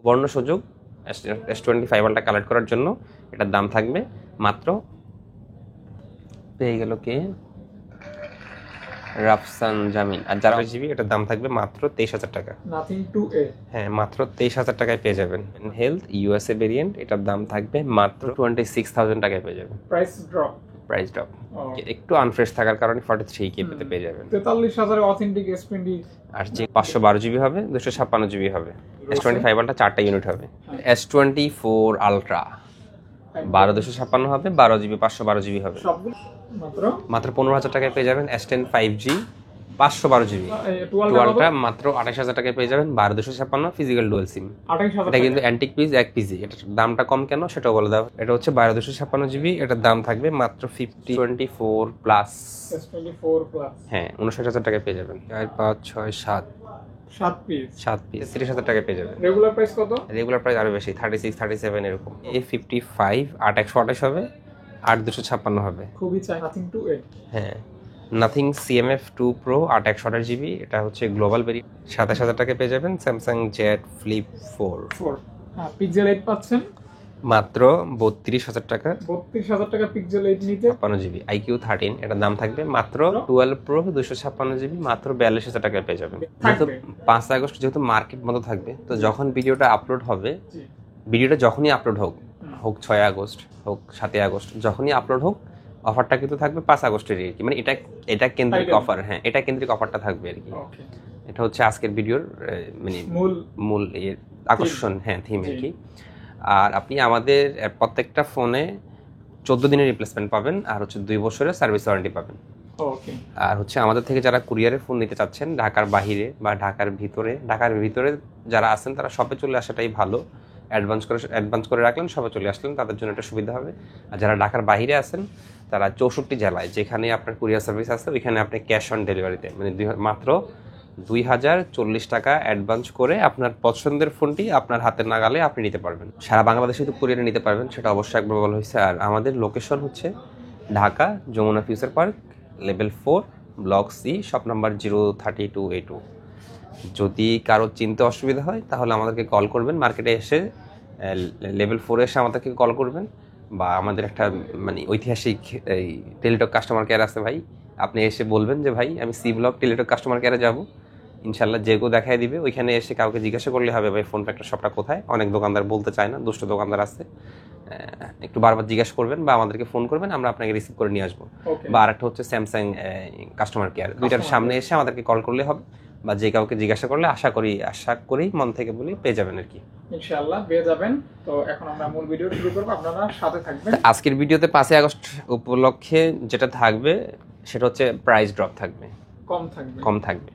সুবর্ণ সুযোগ S25 ultra collect করার জন্য। এটার দাম থাকবে মাত্র, পেয়ে গেল কে, রাফসান জামিন। আর যারা জিবি এটার দাম থাকবে মাত্র 23,000 টাকা। নাথিং টু এ, হ্যাঁ, মাত্র 23,000 টাকায় পেয়ে যাবেন। হেলথ ইউএসএ ভেরিয়েন্ট, এটার দাম থাকবে মাত্র 26,000 টাকায় পেয়ে যাবেন। প্রাইস ড্রপ একটু আনফ্রেশ থাকার কারণে 43K পেয়ে যাবেন। 43,000 অথেন্টিক S20। আর যে 512 জিবি হবে, 256 জিবি হবে। S25 আলট্রা 4টা ইউনিট হবে। S24 আলট্রা 12/256 হবে, 12 জিবি 512 জিবি হবে। সবগুলো মাত্র 15,000 টাকায় পেয়ে যাবেন। S10 5G 512 জিবি টুয়েলভটা মাত্র 28,000 টাকায় পেয়ে যাবেন। 12/256 ফিজিক্যাল ডুয়াল সিম। এটা কিন্তু অ্যান্টিক পিস 1 পিসি। এটার দামটা কম কেন সেটাও বলে দাও। এটা হচ্ছে 12/256 জিবি। এটার দাম থাকবে মাত্র 24 প্লাস। S24 প্লাস, হ্যাঁ, 59,000 টাকায় পেয়ে যাবেন। 4 5 6 7 7 পিস 30,000 টাকায় পেয়ে যাবেন। রেগুলার প্রাইস কত? রেগুলার প্রাইস আরো বেশি, 36 37 এরকম। A55 8128 হবে, 8256 হবে। খুবই চাই নাথিং টু এ। হ্যাঁ, নাথিং CMF 2 Pro 8128 জিবি। এটা হচ্ছে গ্লোবাল ভেরিয়েন্ট। 27,000 টাকায় পেয়ে যাবেন। Samsung Z flip 4। হ্যাঁ, পিক্সেল 8 পাচ্ছেন মাত্র 32,000 টাকা। 32,000 টাকা পিক্সেল 8 নিতে। 56 জিবি IQ 13, এটার দাম থাকবে মাত্র 12 Pro 256 জিবি, মাত্র 42,000 টাকায় পেয়ে যাবেন। যেহেতু 5 আগস্ট যেহেতু মার্কেট বন্ধ থাকবে, তো যখন ভিডিওটা আপলোড হবে, ভিডিওটা যখনই আপলোড হোক, 6 আগস্ট হোক 7 আগস্ট, যখনই আপলোড হোক, অফারটা কিন্তু থাকবে 5 আগস্টের আর কি। মানে এটা কেন্দ্রিক অফার। হ্যাঁ, এটা কেন্দ্রিক অফারটা থাকবে আর কি। এটা হচ্ছে আজকের ভিডিওর মানে মূল আকর্ষণ, হ্যাঁ, থিম আর কি। আর আপনি আমাদের প্রত্যেকটা ফোনে 14 দিনের রিপ্লেসমেন্ট পাবেন, আর হচ্ছে 2 বছরের সার্ভিস ওয়ারেন্টি পাবেন। আর হচ্ছে আমাদের থেকে যারা কুরিয়ারে ফোন নিতে চাচ্ছেন, ঢাকার বাহিরে বা ঢাকার ভিতরে যারা আছেন, তারা শপে চলে আসাটাই ভালো। অ্যাডভান্স করে রাখলেন, শপে চলে আসলেন, তাদের জন্য একটা সুবিধা হবে। আর যারা ঢাকার বাহিরে আছেন, তারা 64 জেলায় যেখানে আপনার কুরিয়ার সার্ভিস আছে, ওইখানে আপনি ক্যাশ অন ডেলিভারিতে মানে মাত্র 2,040 টাকা অ্যাডভান্স করে আপনার পছন্দের ফোনটি আপনার হাতের নাগালে আপনি নিতে পারবেন। সারা বাংলাদেশে তো কুরিয়ারে নিতে পারবেন, সেটা অবশ্যই একবার বলা হয়েছে। আর আমাদের লোকেশন হচ্ছে Dhaka Jamuna future park, level 4, block C, shop number 032A2। যদি কারো চিনতে অসুবিধা হয় তাহলে আমাদেরকে কল করবেন। মার্কেটে এসে লেভেল 4-এ এসে আমাদেরকে কল করবেন, বা আমাদের একটা মানে ঐতিহাসিক এই টেলিটক কাস্টমার কেয়ার আছে ভাই, আপনি এসে বলবেন যে ভাই আমি সি ব্লক টেলিটক কাস্টমার কেয়ারে যাব, ইনশাল্লাহ যে কেউ দেখাই দিবে। ওইখানে এসে কাউকে জিজ্ঞাসা করলে হবে ভাই ফোন প্যাকটা শপটা কোথায়। অনেক দোকানদার বলতে চায় না, দুষ্ট দোকানদার আছে, একটু বারবার জিজ্ঞাসা করবেন বা আমাদেরকে ফোন করবেন, আমরা আপনাকে রিসিভ করে নিয়ে আসবো। বা আরেকটা হচ্ছে স্যামসাং কাস্টমার কেয়ার, দুইটার সামনে এসে আমাদেরকে কল করলে হবে, বা যে কাউকে জিজ্ঞাসা করলে আশা করি মন থেকে বলি পেয়ে যাবেন আর কি, ইনশাআল্লাহ পেয়ে যাবেন। তো এখন আমরা মূল ভিডিও শুরু করব, আপনারা সাথে থাকবেন। আজকের ভিডিওতে 5 আগস্ট উপলক্ষে যেটা থাকবে সেটা হচ্ছে প্রাইস ড্রপ থাকবে, কম থাকবে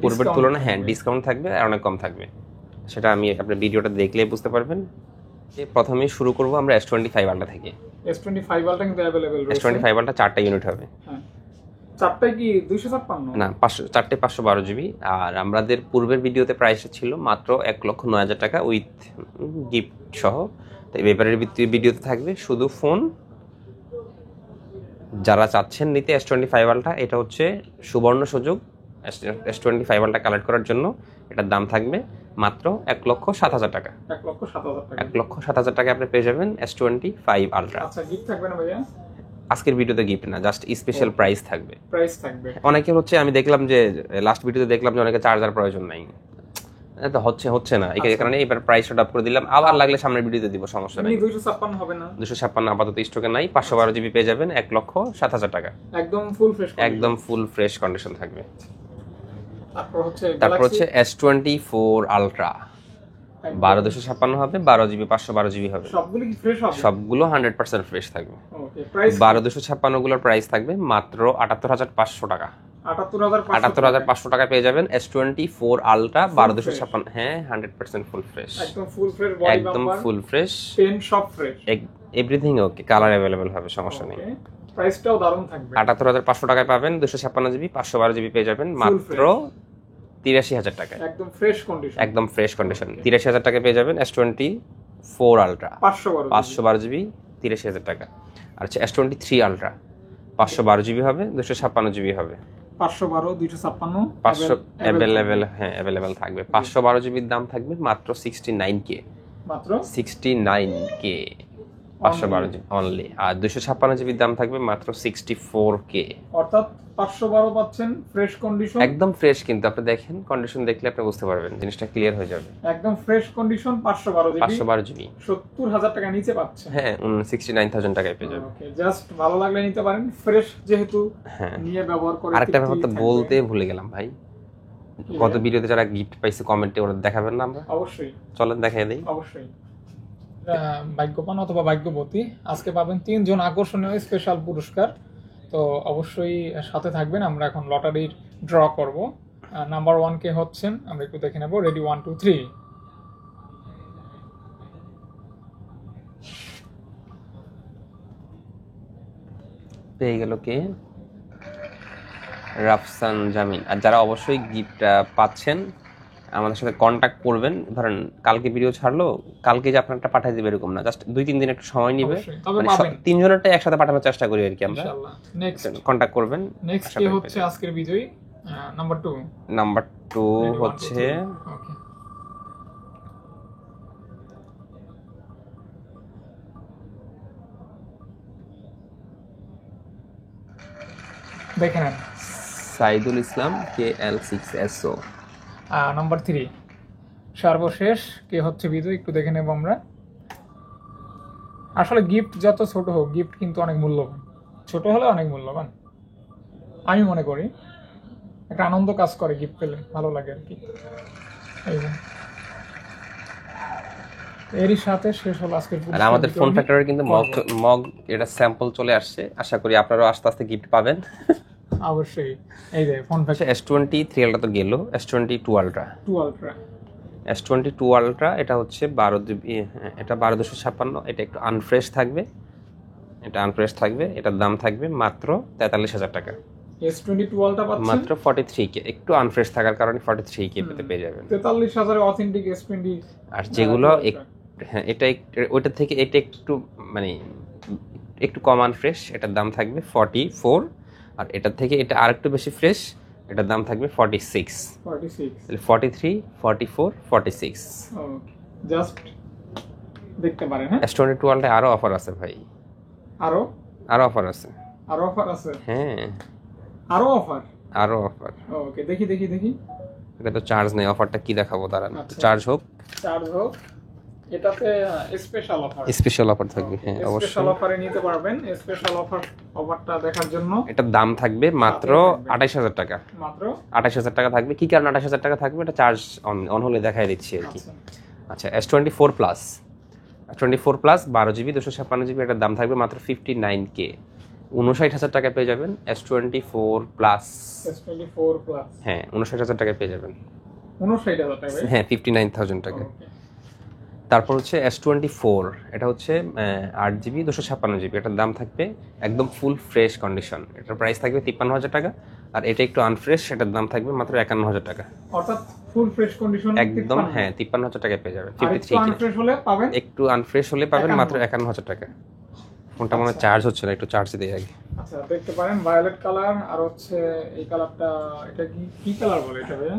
পূর্বের তুলনায়। হ্যাঁ, ডিসকাউন্ট থাকবে আর অনেক কম থাকবে, সেটা আমি আপনার ভিডিওটা দেখলেই বুঝতে পারবেন। প্রথমেই শুরু করব আমরা S25 আলট্রা থেকে। S25 আলট্রা কিন্তু अवेलेबल রয়েছে। S25 আলট্রা 4টা ইউনিট হবে। হ্যাঁ, 4টাই কি 256 না, 4টে 512 জিবি। আর আমাদের পূর্বের ভিডিওতে প্রাইস ছিল মাত্র 1,09,000 টাকা উইথ গিফট সহ। তো এবারের ভিডিওতে থাকবে শুধু ফোন। যারা চাচ্ছেন নিতে S25 আলট্রা, এটা হচ্ছে সুবর্ণ সুযোগ S25 আলট্রা কালেক্ট করার জন্য। এটার দাম থাকবে মাত্র 1,07,000 টাকা। 1,07,000 টাকা আপনি পেয়ে যাবেন S25 আলট্রা। আচ্ছা, গিফট থাকবে না ভাইয়া? আজকের ভিডিওতে গিফট না, জাস্ট স্পেশাল প্রাইস থাকবে। অনেকের হচ্ছে, আমি দেখলাম যে লাস্ট ভিডিওতে দেখলাম যে অনেকে চার্জার প্রয়োজন নাই, তো হচ্ছে না, এই কারণে এবার প্রাইস আপ করে দিলাম। আবার লাগলে সামনের ভিডিওতে দিব, সমস্যা নেই। 256 হবে না? 256 আপাতত স্টকে নাই। 512 জিবি পেয়ে যাবেন 1,07,000 টাকা। একদম ফুল ফ্রেশ কন্ডিশন থাকবে। তারপর হচ্ছে S24 আলট্রা 12/256 হবে, 12 জিবি 512 জিবি হবে। সবগুলো কি ফ্রেশ হবে? সবগুলো 100% ফ্রেশ থাকবে। ওকে, প্রাইস 12/256 গুলোর প্রাইস থাকবে মাত্র 78,500 টাকা। 78,500 টাকা পেয়ে যাবেন S24 আলট্রা 12/256। হ্যাঁ, 100% ফুল ফ্রেশ, একদম ফুল ফ্রেশ, পেন সব fresh, everything okay. Colour available হবে, সমস্যা নেই। প্রাইসটাও দারুণ থাকবে। 78,500 টাকায় পাবেন 256 জিবি 512 জিবি পেয়ে যাবেন মাত্র 83,000 টাকায়। একদম ফ্রেশ কন্ডিশন 83,000 টাকা পেয়ে যাবেন S24 আলট্রা 512 জিবি 83,000 টাকা। আর হচ্ছে S23 আলট্রা 512 জিবি হবে, 256 জিবি হবে। 512 256 500 অ্যাভেলেবেল, হ্যাঁ অ্যাভেলেবেল থাকবে। 512 জিবির দাম থাকবে মাত্র 69K, মাত্র 69K 512 জিবি অনলি। আর 256 জিবির দাম থাকবে মাত্র 64K। অর্থাৎ 512 পাচ্ছেন ফ্রেশ কন্ডিশন, একদম ফ্রেশ, কিন্তু আপনি দেখেন কন্ডিশন দেখলে আপনি বুঝতে পারবেন, জিনিসটা ক্লিয়ার হয়ে যাবে। একদম ফ্রেশ কন্ডিশন 512 জিবি 512 জিবি 70,000 টাকা নিচে পাচ্ছেন। হ্যাঁ 69,000 টাকায় পেয়ে যাবেন। ওকে, জাস্ট ভালো লাগলে নিতে পারেন, ফ্রেশ যেহেতু হ্যাঁ নিয়ে ব্যবহার করে। আরেকটা ব্যাপার তো তৃপ্তি বলতে থাকবে। ভুলে গেলাম ভাই, কি গত ভাই? ভিডিওতে যারা গিফট পাইছে কমেন্টে ওরা দেখাবেন না আমরা? অবশ্যই চলেন দেখাই দেই। অবশ্যই। ভাগ্যবান অথবা ভাগ্যবতী আজকে পাবেন 3 জন আকর্ষণীয় স্পেশাল পুরস্কার। তো অবশ্যই সাথে থাকবেন। আমরা এখন লটারির ড্র করব। নাম্বার 1 কে হচ্ছেন, আমরা একটু দেখে নেব। রেডি 1 2 3। পেয়ে গেল কে? রাফসান জামিন। আর যারা অবশ্যই গিফট পাচ্ছেন আমাদের সাথে কন্ট্যাক্ট করবেন। ধরেন কালকে ভিডিও ছাড়লো, কালকে যে আপনারটা পাঠিয়ে দিবে এরকম না, জাস্ট 2-3 দিন একটু সময় নিবে। অবশ্যই, তবে মানে পাবেন 3 জনেরটাই একসাথে পাঠানোর চেষ্টা করি আর কি আমরা। ইনশাআল্লাহ। নেক্সট কন্ট্যাক্ট করবেন। নেক্সট আশা কে করি হচ্ছে আজকের বিজয়ী? নাম্বার 2। নাম্বার 2 হচ্ছে ওকে, দেখে নেন। সাইদুল ইসলাম KL6SO। নাম্বার 3 সর্বশেষ কে হচ্ছে বিজয়ী, একটু দেখে নেব আমরা। আসলে গিফট যত ছোট হোক, গিফট কিন্তু অনেক মূল্যবান। ছোট হলে অনেক মূল্যবান আমি মনে করি। একটা আনন্দ কাজ করে গিফট পেলে, ভালো লাগে আর কি। এই যে। এরই সাথে শেষ হলো আজকের আর আমাদের ফোন ফ্যাক্টরি কিন্তু মগ এটা স্যাম্পল চলে আসছে, আশা করি আপনারাও আস্তে আস্তে গিফট পাবেন। অবশ্যই। এই যে ফোন আচ্ছা ফ্যাক্টরি S23 আলট্রা তো গেল, S22 ultra. 2 ultra. S22 ultra এটা হচ্ছে 12 জিবি, এটা 1256, এটা একটু আনফ্রেশ থাকবে, এটা আনফ্রেশ থাকবে। এটার দাম থাকবে মাত্র 43,000 টাকা, S22 আলট্রা পাচ্ছেন মাত্র 43K। একটু আনফ্রেশ থাকার কারণে 43K পেয়ে যাবেন। 43,000 অথেন্টিক S20। আর যেগুলো হ্যাঁ এটা ওইটা থেকে এটা একটু মানে একটু কম আনফ্রেশ, এটার দাম থাকবে 44। আর এটার থেকে এটা আরেকটু বেশি ফ্রেশ, এটার দাম থাকবে 46। 46। তাহলে 43, 44, 46। ওকে, জাস্ট দেখতে পারেন। হ্যাঁ, S22 আলট্রা আরো অফার আছে ভাই, আরো অফার আছে। আরো অফার আছে। হ্যাঁ আরো অফার। আরো অফার। ওকে, দেখি দেখি দেখি। এটা তো চার্জ নেই, অফারটা কি দেখাবো দাঁড়ান, আচ্ছা। চার্জ হোক। চার্জ হোক, এটাতে স্পেশাল অফার। স্পেশাল অফার থাকবে, হ্যাঁ স্পেশাল অবশ্যই। অফারে নিতে পারবেন। স্পেশাল অফারটা দেখার জন্য এটার দাম থাকবে মাত্র 28,000 টাকা। মাত্র 28,000 টাকা থাকবে। কি কারণে 28,000 টাকা থাকবে? এটা চার্জ অন হলে দেখাই দিচ্ছি আর কি। আচ্ছা, আচ্ছা S24 plus, 24 plus 12 GB 256 GB, এটার দাম থাকবে মাত্র 59K, 59,000 টাকা পেয়ে যাবেন। S24 প্লাস, S24 প্লাস হ্যাঁ 59,000 টাকা পেয়ে যাবেন। 59,000 টাকা। হ্যাঁ 59,000 টাকা। ওকে, তারপর হচ্ছে S24, এটা হচ্ছে 8 জিবি 256 জিবি, এটার দাম থাকবে একদম ফুল ফ্রেশ কন্ডিশন, এটার প্রাইস থাকবে 53,000 টাকা। আর এটা একটু আনফ্রেশ, এটার দাম থাকবে মাত্র 51,000 টাকা। অর্থাৎ ফুল ফ্রেশ কন্ডিশন একদম হ্যাঁ 53,000 টাকায় পেয়ে যাবেন। একটু 53K, আনফ্রেশ হলে পাবেন, একটু আনফ্রেশ হলে পাবেন মাত্র 51,000 টাকা। ফোনটা মনে চার্জ হচ্ছে না, একটু চার্জ দিই আগে। আচ্ছা দেখতে পারেন ভায়োলেট কালার। আর হচ্ছে এই কালারটা, এটা কি কি কালার বলে এটা ভাই?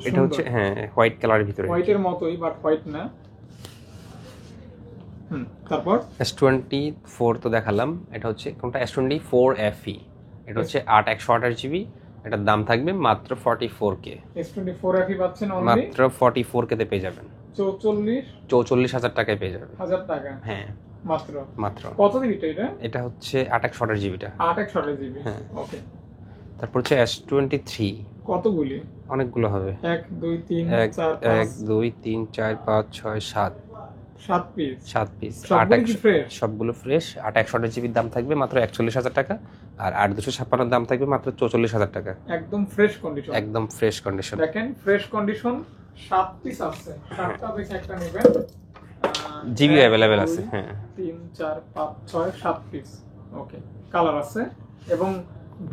এটা হচ্ছে হ্যাঁ হোয়াইট কালারের ভিতরে, হোয়াইটের মতোই বাট হোয়াইট না। তারপর S24 তো দেখালাম। এটা হচ্ছে কোনটা? S24 FE, এটা হচ্ছে 128 জিবি, এটার দাম থাকবে মাত্র 44K। S24 FE পাচ্ছেন অনলি মাত্র 44K তে পেয়ে যাবেন, 44,000 টাকায় পেয়ে যাবেন। 44,000 টাকা হ্যাঁ মাত্র। মাত্র। কত জিবিটা এটা? এটা হচ্ছে 128 জিবিটা। 8 জিবি। হ্যাঁ। ওকে, তারপর হচ্ছে S23, কতগুলি? অনেকগুলো হবে। 1 2 3 1 4 1 5 2 3 4 5 6 7 7 পিস। 7 পিস। সবগুলো কি fresh? সবগুলো ফ্রেশ। 8 জিবির দাম থাকবে মাত্র 41,000 টাকা। আর 8 দাম থাকবে মাত্র 44,000 টাকা। একদম ফ্রেশ কন্ডিশন। একদম ফ্রেশ কন্ডিশন। দেখেন ফ্রেশ কন্ডিশন 7 পিস আছে। 7টা দেখে একটা নেবেন। জিবি अवेलेबल আছে। হ্যাঁ 3 4 5 6 7 পিস। ওকে, কালার আছে এবং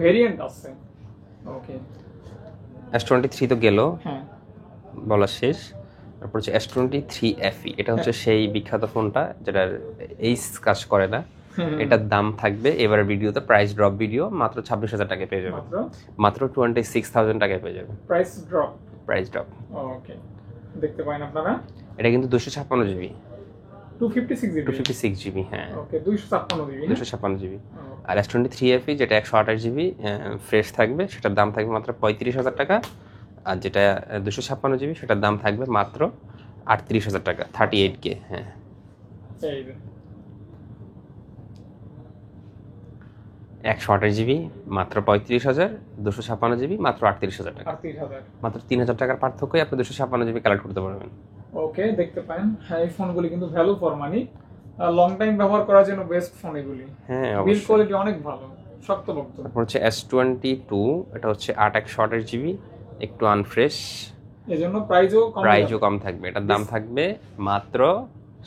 ভেরিয়েন্ট আছে। ওকে, S23 তো গেল, হ্যাঁ বলা শেষ। তারপর হচ্ছে S23 FE, এটা হচ্ছে সেই বিখ্যাত ফোনটা যেটার এইচ কাজ করে না। এটার দাম থাকবে এবার ভিডিওতে প্রাইস ড্রপ ভিডিও মাত্র 26,000 টাকায় পেয়ে যাবেন, মাত্র 26,000 টাকায় পেয়ে যাবেন price drop. Price drop. Okay, দেখতে পারেন আপনারা। এটা কিন্তু 256 জিবি 256 জিবি 256 জিবি হ্যাঁ ওকে 256 জিবি 256 জিবি। আর S23 FE যেটা 128 জিবি ফ্রেশ থাকবে সেটার দাম থাকবে মাত্র 35,000 টাকা। আর যেটা 256 জিবি সেটার দাম থাকবে মাত্র 38,000 টাকা, 38K। হ্যাঁ এই যে 128 জিবি মাত্র 35,000, 256 জিবি মাত্র 38,000 টাকা। 38,000 মাত্র 3,000 টাকার পার্থক্যই আপনি 256 জিবি কালেক্ট করতে পারবেন। ওকে, দেখতে পারেন। হ্যাঁ, এই ফোনগুলি কিন্তু value for money, long time ব্যবহার করার জন্য বেস্ট ফোন এগুলি। হ্যাঁ বিল্ড অবশ্যই। কোয়ালিটি অনেক ভালো, শক্তপোক্ত। তারপর হচ্ছে S22, এটা হচ্ছে 8/128 জিবি, একটু আনফ্রেশ, এজন্য প্রাইসও কম, প্রাইসও কম থাকবে। এটার দাম থাকবে মাত্র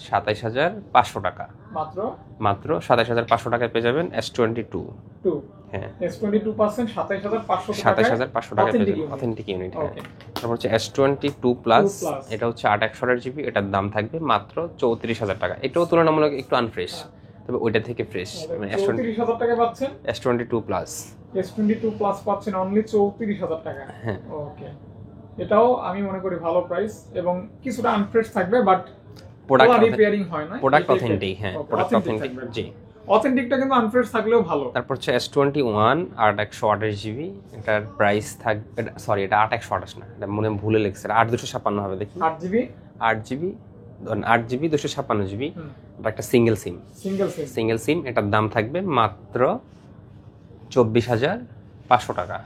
27,500 টাকা, মাত্র মাত্র 27,500 টাকায় পেয়ে যাবেন S22। 2 হ্যাঁ S22% 27,500 টাকা, 27,500 টাকায় পেয়ে যাবেন অথেন্টিক ইউনিট। হ্যাঁ তারপর হচ্ছে S22 প্লাস, এটা হচ্ছে 8/128 জিবি, এটার দাম থাকবে মাত্র 34,000 টাকা। এটাও তুলনামূলক একটু আনফ্রেশ, তবে ওইটা থেকে ফ্রেশ। মানে 34,000 টাকা পাচ্ছেন S22 প্লাস, S22 প্লাস পাচ্ছেন অনলি 34,000 টাকা। হ্যাঁ ওকে, এটাও আমি মনে করি ভালো প্রাইস, এবং কিছুটা আনফ্রেশ থাকবে, বাট প্রোডাক্ট রিপেয়ারিং হয় না, প্রোডাক্ট অথেন্টিক। হ্যাঁ প্রোডাক্ট অথেন্টিক জি। অথেন্টিকটা কিন্তু আনফ্রেশ থাকলেও ভালো। তারপর হচ্ছে S21 8/128 জিবি, এটার প্রাইস থাকবে, সরি এটা 8/128 না, এটা মনে ভুলে লিখছে, 8/256 হবে দেখি। 8 জিবি 8 জিবি 8 জিবি 256 জিবি, এটা একটা সিঙ্গেল সিম, সিঙ্গেল সিম। এটার দাম থাকবে মাত্র 24,500 টাকা,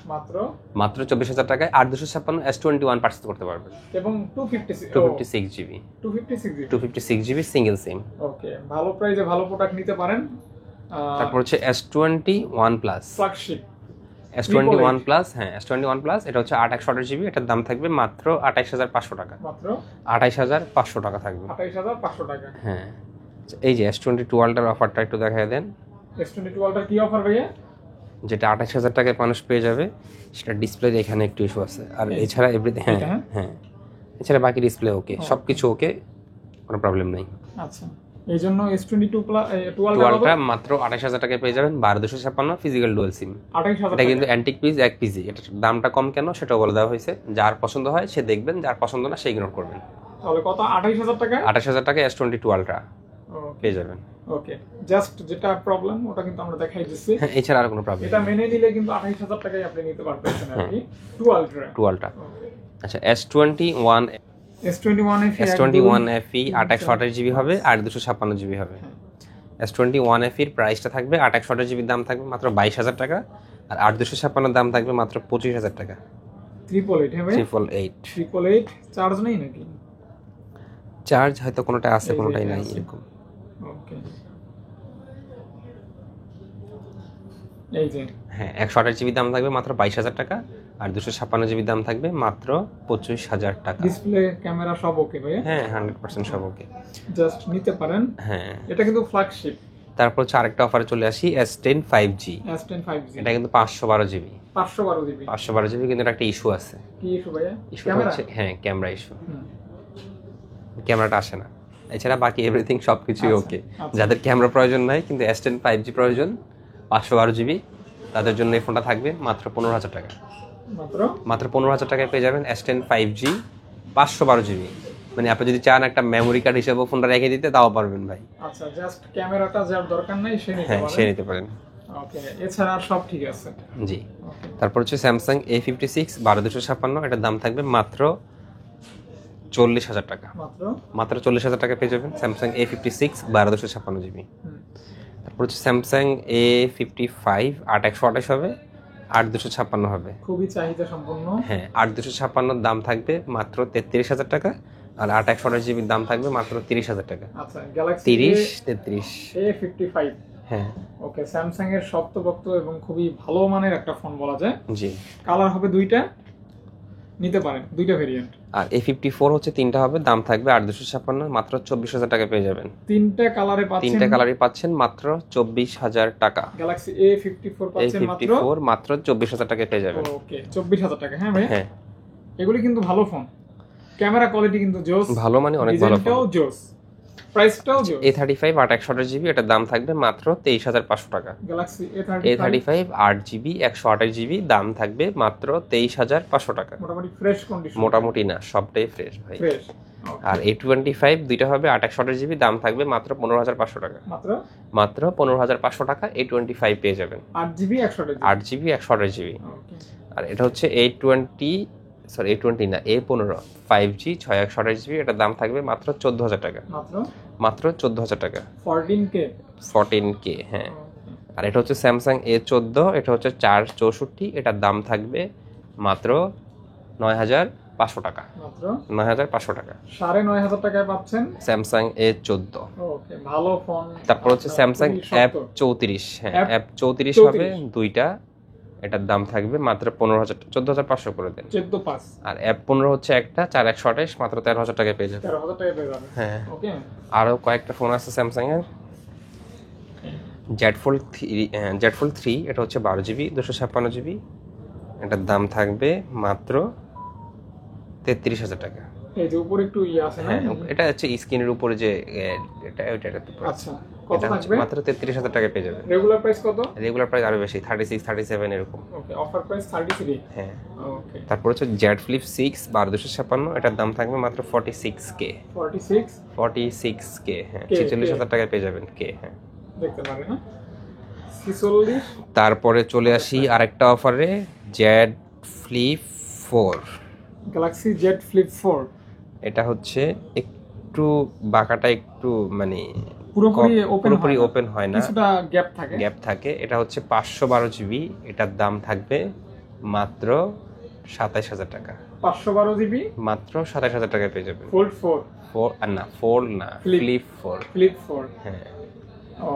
মাত্র 24,000 টাকায় 8/256 S21 পারচেজ করতে পারবেন। এবং 256 জিবি 256 জিবি সিঙ্গেল সিম। ওকে, ভালো প্রাইসে ভালো প্রোডাক্ট নিতে পারেন। তারপর হচ্ছে S21 plus, flagship S21 plus, হ্যাঁ S21 প্লাস, এটা হচ্ছে 8/128 জিবি, এটার দাম থাকবে মাত্র 28,500 টাকা, মাত্র 28,500 টাকা থাকবে। 28,500 টাকা। হ্যাঁ এই যে S22 আলট্রার অফারটা একটু দেখায় দেন। S22 আলট্রা কি অফার ভাইয়া? যেটা 28,000 টাকায় মানুষ পেয়ে যাবে, সেটা ডিসপ্লে এখানে একটু ইস্যু আছে, আর এছাড়া এভরিথিং হ্যাঁ হ্যাঁ এছাড়া বাকি ডিসপ্লে ওকে, সবকিছু ওকে, কোনো প্রবলেম নাই। আচ্ছা, এই জন্য S22 আলট্রা মাত্র 28,000 টাকায় পেয়ে যাবেন, 12/256 ফিজিক্যাল ডুয়াল সিম। 28,000 এটা কিন্তু অ্যান্টিক পিস 1 পিসি, এটার দামটা কম কেন সেটাও বলে দেওয়া হয়েছে। যার পছন্দ হয় সে দেখবেন, যার পছন্দ না সে ইগনোর করবেন। তাহলে কত? 28,000 টাকা, 28,000 টাকায় S22 আলট্রা পেয়ে যাবেন। ওকে, জাস্ট যেটা প্রবলেম ওটা কিন্তু আমরা দেখাই দিচ্ছি, হ্যাঁ এছাড়া আর কোনো প্রবলেম, এটা মেনে নিলে কিন্তু 28,000 টাকায় আপনি নিতে পারবেন আর কি 2 আলট্রা। আচ্ছা S21 FE 8/128 জিবি হবে আর 256 জিবি হবে। S21 FE এর প্রাইসটা থাকবে 8/128 জিবির দাম থাকবে মাত্র 22,000 টাকা, আর 8/256 দাম থাকবে মাত্র 25,000 টাকা। 888 চার্জ নেই নাকি? চার্জ হয়তো কোনোটা আছে কোনোটাই নাই এরকম। ওকে, এই যে হ্যাঁ 128 জিবি দাম থাকবে মাত্র 22,000 টাকা, আর 256 জিবি দাম থাকবে মাত্র 25,000 টাকা। ডিসপ্লে ক্যামেরা সব ওকে ভাই? হ্যাঁ 100% সব ওকে, জাস্ট নিতে পারেন। হ্যাঁ এটা কিন্তু ফ্ল্যাগশিপ। তারপর হচ্ছে আরেকটা অফারে চলে আসি S10 5G। এটা কিন্তু 512 জিবি 512 জিবি, কিন্তু একটা ইস্যু আছে। কি ইস্যু ভাইয়া? ইস্যু হচ্ছে হ্যাঁ ক্যামেরা ইস্যু, ক্যামেরাটা আসে না, এছাড়া বাকি এভরিথিং সবকিছুই ওকে। যাদের ক্যামেরা প্রয়োজন নাই কিন্তু S10 5G প্রয়োজন 512 জিবি, তাদের জন্য এই ফোনটা থাকবে মাত্র 15,000 টাকা, মাত্র 15,000 টাকায় পেয়ে যাবেন S10 5G 512 জিবি। মানে আপনি যদি চান একটা মেমোরি কার্ড হিসেবে ফোনটা রেখে দিতে তাও পারবেন ভাই। আচ্ছা, জাস্ট ক্যামেরাটা যার দরকার নাই সে নিতে পারেন। সে নিতে পারেন। ওকে, এছাড়া সব ঠিক আছে। জি। তারপর হচ্ছে Samsung A56 12256, এটার দাম থাকবে মাত্র 40,000 টাকা, মাত্র 40,000 টাকা পেয়ে যাবেন Samsung A56 12256 জিবি। তারপর হচ্ছে Samsung A55 8/128 হবে, 8/256 হবে, খুবই চাহিদা সম্পন্ন। হ্যাঁ 8/256 দাম থাকবে মাত্র 33,000 টাকা, আর 8/128 জিবির দাম থাকবে মাত্র 30,000 টাকা। আচ্ছা, গ্যালাক্সি 33 A55 হ্যাঁ ওকে, স্যামসাং এর শক্তপোক্ত এবং খুবই ভালো মানের একটা ফোন বলা যায়। জি, কালার হবে দুইটা, নিতে পারেন দুইটা ভেরিয়েন্ট। আর A54 হচ্ছে তিনটা হবে, দাম থাকবে 8/256, মাত্র 24,000 টাকা পেয়ে যাবেন। তিনটা কালারই পাচ্ছেন মাত্র 24,000 টাকা। গ্যালাক্সি A54 পাচ্ছেন মাত্র 24,000 টাকা পেয়ে যাবেন। ওকে, 24,000 টাকা। হ্যাঁ ভাই, হ্যাঁ এগুলি কিন্তু ভালো ফোন, ক্যামেরা কোয়ালিটি কিন্তু জোস, ভালো মানে অনেক ভালো ফোন। জোস। প্রাইসটাও জোস। A35 8/128GB, এটার দাম থাকবে মাত্র 23,500 টাকা। গ্যালাক্সি A35 8GB 128GB, দাম থাকবে মাত্র 23,500 টাকা। মোটামুটি ফ্রেশ কন্ডিশন, মোটামুটি না, সবটাই ফ্রেশ ভাই। ফ্রেশ। আর A25 দুইটা হবে 8/128GB, দাম থাকবে মাত্র 15,500 টাকা। মাত্র 15,500 টাকা A25 পেয়ে যাবেন। 8GB 8GB 128GB। ওকে। আর এটা হচ্ছে A20 না, A15 5G 6/128GB, এটার দাম থাকবে মাত্র 14,000 টাকা। মাত্র 14,000 টাকা। 14K, হ্যাঁ। আর এটা হচ্ছে স্যামসাং A14, এটা হচ্ছে 464, এটার দাম থাকবে মাত্র 9,500 টাকা। মাত্র 9,500 টাকা। 9,500 টাকায় পাচ্ছেন স্যামসাং A14। ওকে, ভালো ফোন। তারপর হচ্ছে স্যামসাং F34, হ্যাঁ F34 হবে দুইটা, এটার দাম থাকবে মাত্র 15,000, 14,500 করে দেন। 14,500। আর F15 হচ্ছে একটা 4/128, মাত্র 13,000 টাকায় পেয়ে যাবেন। 13,000 টাকায় পেয়ে যাবেন, হ্যাঁ। ওকে। আরো কয়েকটা ফোন আছে স্যামসাং এর। Z Fold 3, এটা হচ্ছে 12GB 256GB, এটার দাম থাকবে মাত্র 33,000 টাকা। এই যে উপরে একটু আছে না, হ্যাঁ, এটা হচ্ছে স্ক্রিনের উপরে যে এটা আচ্ছা, কত থাকবে? মাত্র 33,000 টাকা পেয়ে যাবেন। রেগুলার প্রাইস কত? রেগুলার প্রাইস আরো বেশি, 36 37 এরকম। ওকে, অফার প্রাইস 33। হ্যাঁ, ওকে। তারপর হচ্ছে Z Flip 6 12,256, এটার দাম থাকবে মাত্র 46K। 46K, হ্যাঁ, 46,000 টাকায় পেয়ে যাবেন কে। হ্যাঁ, দেখতে পারেন না 46। তারপরে চলে আসি আরেকটা অফারে, Z Flip 4। Galaxy Z Flip 4, এটা হচ্ছে একটু বাঁকাটা, একটু মানে পুরোপুরি ওপেন হয় না, কিছুটা গ্যাপ থাকে। এটা হচ্ছে 512GB, এটার দাম থাকবে মাত্র 27,000 টাকা। 512GB মাত্র 27,000 টাকায় পেয়ে যাবেন। Fold 4 Fold না, Flip 4। হ্যাঁ,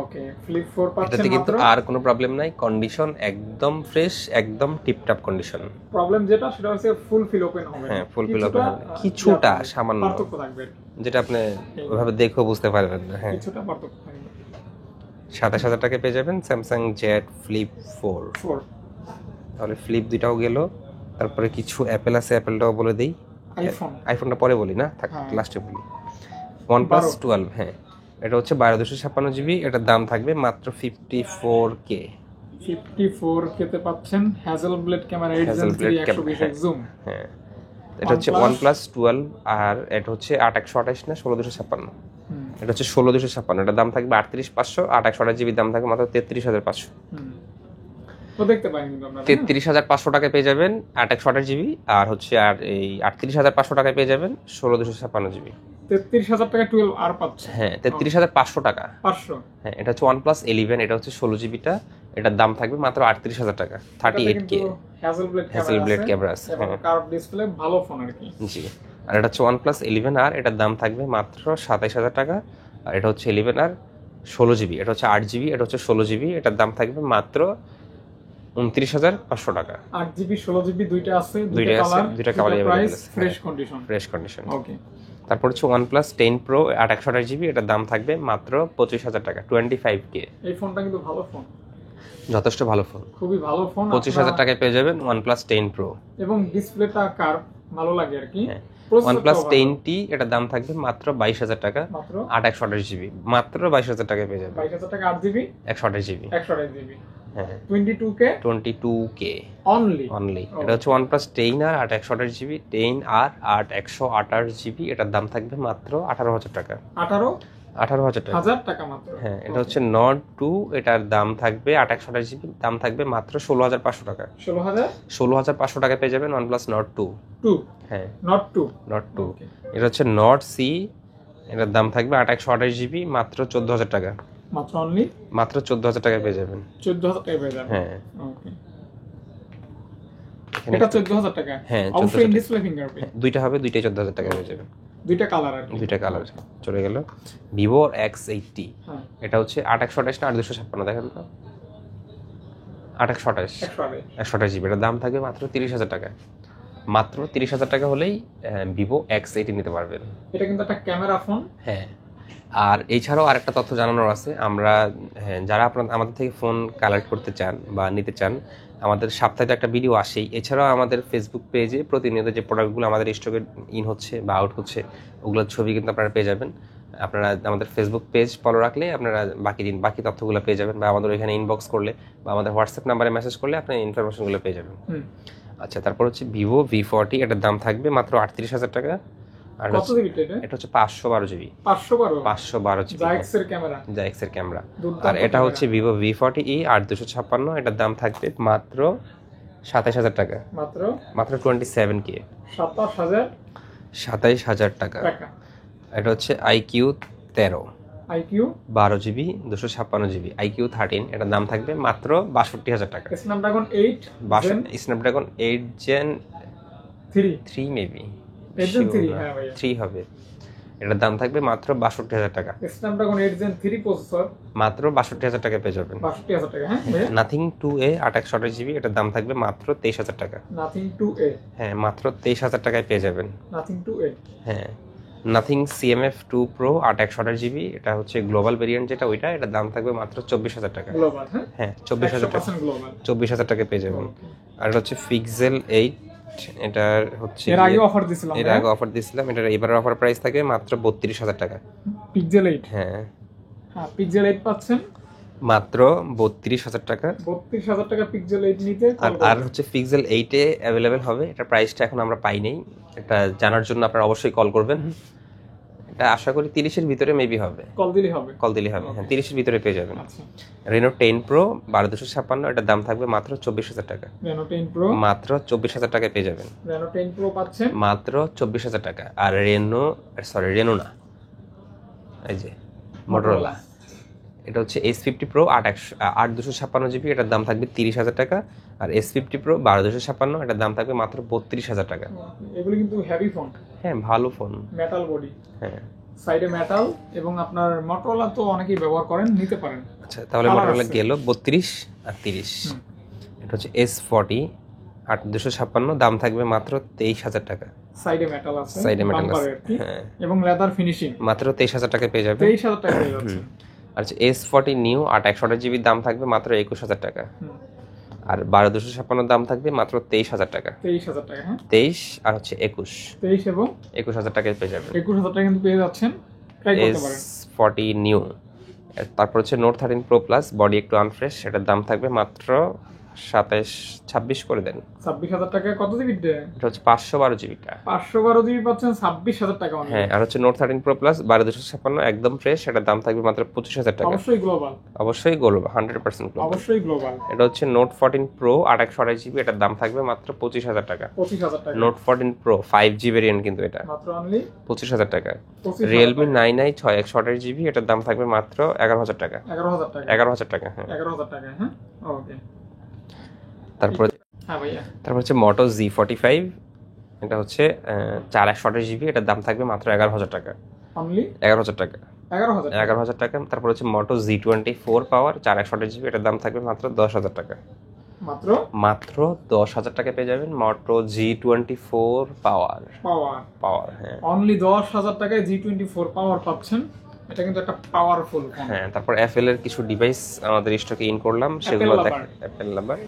ওকে, Flip 4 পাচ্ছেন এটাতে কিন্তু মাত্র। আর কোনো প্রবলেম নাই, কন্ডিশন একদম ফ্রেশ, একদম টিপটপ কন্ডিশন। প্রবলেম যেটা সেটা হচ্ছে ফুল ফিল ওপেন হবে। হ্যাঁ, ফুল ফিল ওপেন হবে, কিছুটা সামান্য পার্থক্য থাকবে, যেটা আপনি ওইভাবে দেখেও বুঝতে পারবেন না। হ্যাঁ, কিছুটা পার্থক্য থাকবে। 27,000 টাকায় পেয়ে যাবেন স্যামসাং Z Flip 4। তাহলে ফ্লিপ দুইটাও গেল। তারপরে কিছু অ্যাপেল আছে, অ্যাপেলটাও বলে দেই। আইফোনটা পরে বলি না, থাক লাস্টে বলি। OnePlus 12, হ্যাঁ, এটা হচ্ছে 12,256GB, এটার দাম থাকবে মাত্র 54K। 54K তে পাচ্ছেন হ্যাজেলব্লেড ক্যামেরা 8x120x জুম। হ্যাঁ, এটা হচ্ছে OnePlus 12, আর এটা হচ্ছে 8/128 না 16,256। এটা হচ্ছে 16,256, এটার দাম থাকবে 38,500, 8/128GB দাম থাকবে মাত্র 33,500। তো দেখতে পারেন কিন্তু আপনারা 33,500 টাকায় পেয়ে যাবেন 8/128GB, আর হচ্ছে আর এই 38,500 টাকায় পেয়ে যাবেন 16,256GB। 33,000 টাকা 12 আর পাচ্ছে। হ্যাঁ, 33,500 টাকা। 500। হ্যাঁ, এটা হচ্ছে OnePlus 11, এটা হচ্ছে 16GBটা, এটার দাম থাকবে মাত্র 38,000 টাকা। 38K হ্যাজেলব্লেড ক্যামেরা আছে, হ্যাঁ, কার্ভ ডিসপ্লে, ভালো ফোন আর কি। জি। আর এটা হচ্ছে OnePlus 11, আর এটার দাম থাকবে মাত্র 27,000 টাকা। আর এটা হচ্ছে 11 আর 16GB, এটা হচ্ছে 8GB, এটা হচ্ছে 16GB, এটার দাম থাকবে মাত্র 29,500 টাকা। 8GB 16GB দুইটা আছে, দুইটা কালার প্রাইস ফ্রেশ কন্ডিশন। ওকে। তারপর হচ্ছে OnePlus 10 Pro 8/128GB, এটার দাম থাকবে মাত্র 25,000 টাকা, 25K। এই ফোনটা কিন্তু ভালো ফোন, যথেষ্ট ভালো ফোন, খুবই ভালো ফোন। 25,000 টাকায় পেয়ে যাবেন OnePlus 10 Pro, এবং ডিসপ্লেটা কার্ভ ভালো লাগে আর কি। OnePlus 10T, এটার দাম থাকবে মাত্র 22,000 টাকা, মাত্র 8/128GB, মাত্র 22,000 টাকায় পেয়ে যাবেন। 22,000 টাকা 8GB 128GB। হ্যাঁ, 22K অনলি। এটা হচ্ছে OnePlus 10 আর 8/128GB, 10 আর 8/128GB, এটার দাম থাকবে মাত্র 18,000 টাকা। 18,000 টাকা মাত্র। হ্যাঁ, এটা হচ্ছে Nord 2, এটার দাম থাকবে 8/128GB, দাম থাকবে মাত্র 16,500 টাকা। 16,500 টাকা পেয়ে যাবেন OnePlus Nord 2। হ্যাঁ, Nord 2। এটা হচ্ছে Nord C, এটার দাম থাকবে 8/128GB, মাত্র 14,000 টাকা। মাত্র 14,000 টাকায় পেয়ে যাবেন। 14,000 টাকায় পেয়ে যাবেন। হ্যাঁ, ওকে, এটা 14,000 টাকা। হ্যাঁ, অবশ্যই ডিসপ্লে ফিঙ্গারপ্রিন্ট। দুইটা হবে, দুইটাই 14,000 টাকায় পেয়ে যাবেন। দুইটা কালার আর কি। দুইটা কালার চলে গেল। Vivo X80, এটা হচ্ছে 8/128 না 8/256, দেখেন তো 8/128GB, এটার দাম থাকবে মাত্র 30,000 টাকা। মাত্র 30,000 টাকা হলেই Vivo X80 নিতে পারবেন। এটা কিন্তু একটা ক্যামেরা ফোন। হ্যাঁ, আর এছাড়াও আরেকটা তথ্য জানানোর আছে, আমরা যারা আমাদের থেকে ফোন কালেক্ট করতে চান বা নিতে চান, আমাদের সপ্তাহে একটা ভিডিও আসেই। এছাড়াও আমাদের ফেসবুক পেজে প্রতিনিয়ত যে প্রোডাক্টগুলো আমাদের স্টকে ইন হচ্ছে বা আউট হচ্ছে, ওগুলোর ছবি কিন্তু আপনারা পেয়ে যাবেন। আপনারা আমাদের ফেসবুক পেজ ফলো রাখলে আপনারা বাকি তথ্যগুলো পেয়ে যাবেন, বা আমাদের এখানে ইনবক্স করলে বা আমাদের হোয়াটসঅ্যাপ নাম্বারে মেসেজ করলে আপনি ইনফরমেশনগুলো পেয়ে যাবেন। আচ্ছা, তারপর হচ্ছে ভিভো V40, এটার দাম থাকবে মাত্র 38,000 টাকা। আর কত জিবি এটা হচ্ছে 512 জিবি। 512 জিবি জাইক্স এর ক্যামেরা। জাইক্স এর ক্যামেরা। আর এটা হচ্ছে ভিভো V40e 8256, এটার দাম থাকবে মাত্র 27,000 টাকা। মাত্র 27K। 27,000 টাকা। এটা হচ্ছে IQ 13, IQ 12 GB 256 GB, IQ 13, এটার দাম থাকবে মাত্র 62,000 টাকা। স্ন্যাপড্রাগন 8 স্ন্যাপড্রাগন 8 Gen 3 মেবি 3 হবে। এটার দাম থাকবে মাত্র 62,000 টাকা। স্ন্যাপড্রাগন 8 Gen 3 প্রসেসর মাত্র 62,000 টাকা পেয়ে যাবেন। 62,000 টাকা। হ্যাঁ, নাথিং 2A 8/1 জিবি, এটার দাম থাকবে মাত্র 23,000 টাকা। নাথিং 2A, হ্যাঁ, মাত্র 23,000 টাকায় পেয়ে যাবেন। Nothing 2A। হ্যাঁ, নাথিং CMF 2 Pro 8/1 জিবি, এটা হচ্ছে গ্লোবাল ভেরিয়েন্ট যেটা, ওইটা এটার দাম থাকবে মাত্র 24,000 টাকা। গ্লোবাল, হ্যাঁ 24,000 টাকা, 24,000 টাকা পেয়ে যাবেন। আর এটা হচ্ছে Pixel 8, এটার হচ্ছে এর আগে অফার দিছিলাম, এটার এবারের অফার প্রাইস থাকে মাত্র 32,000 টাকা। Pixel 8, হ্যাঁ Pixel 8 পাচ্ছেন মাত্র 32,000 টাকা। 32,000 টাকা Pixel 8 নিতে। আর হচ্ছে Pixel 8 এ অ্যাভেলেবেল হবে, এটা প্রাইসটা এখন আমরা পাই নাই, এটা জানার জন্য আপনারা অবশ্যই কল করবেন। এটা আশা করি 30-এর ভিতরে মেবি হবে, কল দিলে হবে। হ্যাঁ, 30-এর ভিতরে পেয়ে যাবেন। Reno 10 Pro 12256, এটার দাম থাকবে মাত্র 24,000 টাকা। Reno 10 Pro মাত্র 24,000 টাকায় পেয়ে যাবেন। Reno 10 Pro পাচ্ছেন মাত্র 24,000 টাকা। আর রেনো না, এই যে Motorola, এটা হচ্ছে S50 Pro 8256 জিবি, এটার দাম থাকবে 30,000 টাকা। আর S50 Pro 12256, এটার দাম থাকবে মাত্র 32,000 টাকা। এগুলো কিন্তু হেভি ফোন। হ্যাঁ, ভালো ফোন, মেটাল বডি, হ্যাঁ সাইডে মেটাল, এবং আপনার Motorola তো অনেকেই ব্যবহার করেন, নিতে পারেন। আচ্ছা, তাহলে Motorola গেল 32 আর 30। এটা হচ্ছে S40 8256, দাম থাকবে মাত্র 23,000 টাকা। সাইডে মেটাল আছে, হ্যাঁ, এবং লেদার ফিনিশিং, মাত্র 23,000 টাকা পেয়ে যাবে। 23,000 টাকা পেয়ে যাচ্ছে। আর S40 নিউ 8/1 জিবি, দাম থাকবে মাত্র 21,000 টাকা। আর 12256 দাম থাকবে মাত্র 23,000 টাকা। 23,000 টাকা। হ্যাঁ, 23 আর হচ্ছে 21, 23 এবং 21,000 টাকায় পেয়ে যাবেন। 21,000 টাকা কিন্তু পেয়ে যাচ্ছেন, ট্রাই করতে পারেন। S40 new. তারপর হচ্ছে Note 13 Pro Plus, বডি একটু আনফ্রেশ, সেটার দাম থাকবে মাত্র 26 করে দেন। 26,000 টাকা। কত জিবি? এটা হচ্ছে 512 জিবিটা। 512 জিবি পাচ্ছেন 26,000 টাকা। হ্যাঁ, আর হচ্ছে Note 13 Pro Plus 12256, একদম ফ্রেশ, সেটার দাম থাকবে মাত্র 25,000 টাকা। অবশ্যই গ্লোবাল, 100% গ্লোবাল, অবশ্যই গ্লোবাল। এটা হচ্ছে Note 14 Pro 8/1 জিবি, এটার দাম থাকবে মাত্র 25,000 টাকা। 25,000 টাকা। Note 14 Pro 5G ভেরিয়েন্ট কিন্তু এটা, মাত্র অনলি 25,000 টাকা। Realme 9i 6/1 জিবি, এটার দাম থাকবে মাত্র 11,000 টাকা। 11,000 টাকা। 11,000 টাকা। হ্যাঁ, 11,000 টাকা। হ্যাঁ, ওকে। তারপর ভাইয়া, তারপর হচ্ছে Moto Z45, এটা হচ্ছে 4/1 জিবি, এটার দাম থাকবে মাত্র 11,000 টাকা। অনলি 11,000 টাকা। 11,000 টাকা। তারপর হচ্ছে Moto Z24 পাওয়ার 4/1 জিবি, এটার দাম থাকবে মাত্র 10,000 টাকা। মাত্র 10,000 টাকা পেয়ে যাবেন Moto G24 পাওয়ার। হ্যাঁ, অনলি 10,000 টাকায় G24 পাওয়ার পাচ্ছেন। এটা কিন্তু একটা পাওয়ারফুল ফোন। হ্যাঁ, তারপর Apple এর কিছু ডিভাইস আমাদের স্টকে ইন করলাম, সেগুলো দেখেন। Apple Lover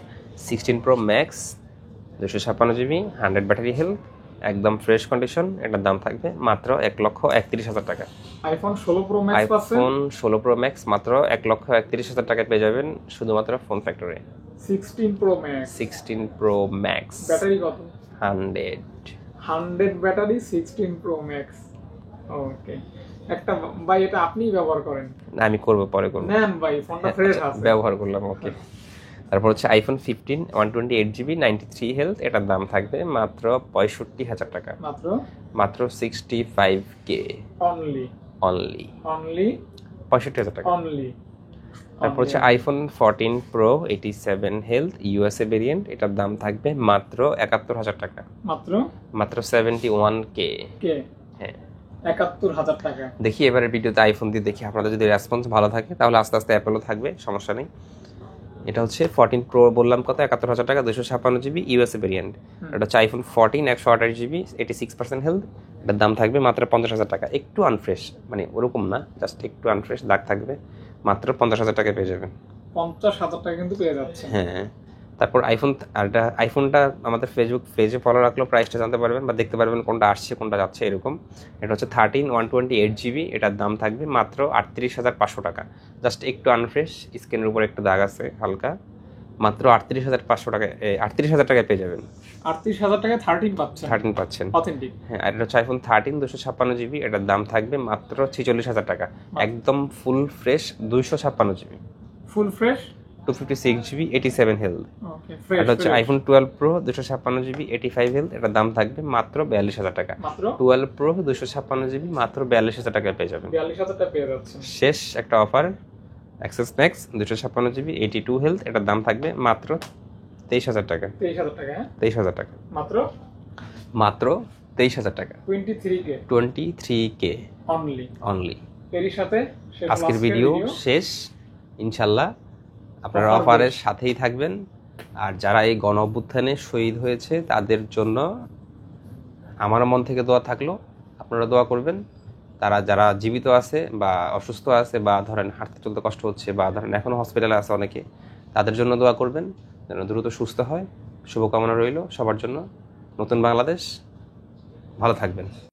16 Pro Max 256 GB, 100 battery health, একদম ফ্রেশ কন্ডিশন, এটার দাম থাকবে মাত্র 1,31,000 টাকা। iPhone 16 Pro Max পাচ্ছেন। iPhone 16 Pro Max মাত্র 1,31,000 টাকায় পেয়ে যাবেন শুধুমাত্র phone factory. 16 Pro Max battery কত? 100 ব্যাটারি, 16 Pro Max। ওকে, একটা ভাই, এটা আপনিই ব্যবহার করেন? না, আমি করব, পরে করব। নেন ভাই, ফোনটা ফ্রেশ আছে, ব্যবহার করলাম। ওকে, তারপর হচ্ছে iPhone 15 128 জিবি 93 হেলথ, এটার দাম থাকবে মাত্র 65,000 টাকা। মাত্র 65K অনলি 65,000 টাকা। তারপর হচ্ছে iPhone 14 Pro 87 health USA variant, এটার দাম থাকবে মাত্র 71,000 টাকা। মাত্র 71K। হ্যাঁ, 71,000 টাকা। দেখি এবারে ভিডিওতে আইফোন দিয়ে দেখি, আপনাদের যদি রেসপন্স ভালো থাকে তাহলে আস্তে আস্তে অ্যাপেলও থাকবে, সমস্যা নেই। এটা হচ্ছে 14 Pro বললাম কত, 71,000 টাকা, 256 জিবি USA ভেরিয়েন্ট। এটা হচ্ছে iPhone 14 128 জিবি 86% হেলথ, এটার দাম থাকবে মাত্র 50,000 টাকা। একটু আনফ্রেশ, মানে ওরকম না, জাস্ট একটু আনফ্রেশ দাগ থাকবে, মাত্র 50,000 টাকা পেয়ে যাবেন। 50,000 টাকা কিন্তু পেয়ে যাচ্ছে। হ্যাঁ, তারপর আইফোন, আর এটা আইফোনটা আমাদের ফেসবুক পেজে ফলো রাখলেও প্রাইসটা জানতে পারবেন বা দেখতে পারবেন কোনটা আসছে কোনটা যাচ্ছে এরকম। এটা হচ্ছে 13/128 GB, এটার দাম থাকবে মাত্র 38,500 টাকা। জাস্ট একটু আনফ্রেশ, স্ক্রিনের উপর একটু দাগ আছে হালকা, মাত্র 38,500 টাকা, 38,000 টাকায় পেয়ে যাবেন। 38,000 টাকায় 13 পাচ্ছেন, 13 পাচ্ছেন। অথেন্টিক। হ্যাঁ, আর এটা হচ্ছে আইফোন 13 256 GB, এটার দাম থাকবে মাত্র 46,000 টাকা। একদম full fresh 256 GB, full fresh 256 GB, 87 health. Okay, এটা হচ্ছে আইফোন 12 Pro 256 GB, 85 হেলথ, এটার দাম থাকবে মাত্র 42,000 টাকা। মাত্র 12 Pro 256 GB মাত্র 42,000 টাকায় পেয়ে যাবেন। 42,000 টাকা পেয়ে যাচ্ছেন। শেষ একটা offer, access max 256 GB, 82 health, এটার দাম থাকবে মাত্র 23,000 টাকা। 23,000 টাকা, হ্যাঁ 23,000 টাকা, মাত্র মাত্র 23,000 টাকা, 23K 23K অনলি। অনলি। এরই সাথে শেষ হলো আজকের ভিডিও শেষ, ইনশাল্লাহ আপনারা অফারের সাথেই থাকবেন। আর যারা এই গণ অভ্যুত্থানে শহীদ হয়েছে তাদের জন্য আমার মন থেকে দোয়া থাকলো, আপনারা দোয়া করবেন। তারা যারা জীবিত আছে বা অসুস্থ আছে বা ধরেন হাঁটতে চলতে কষ্ট হচ্ছে বা ধরেন এখনও হসপিটালে আছে অনেকে, তাদের জন্য দোয়া করবেন যেন দ্রুত সুস্থ হয়। শুভকামনা রইল সবার জন্য। নতুন বাংলাদেশ, ভালো থাকবেন।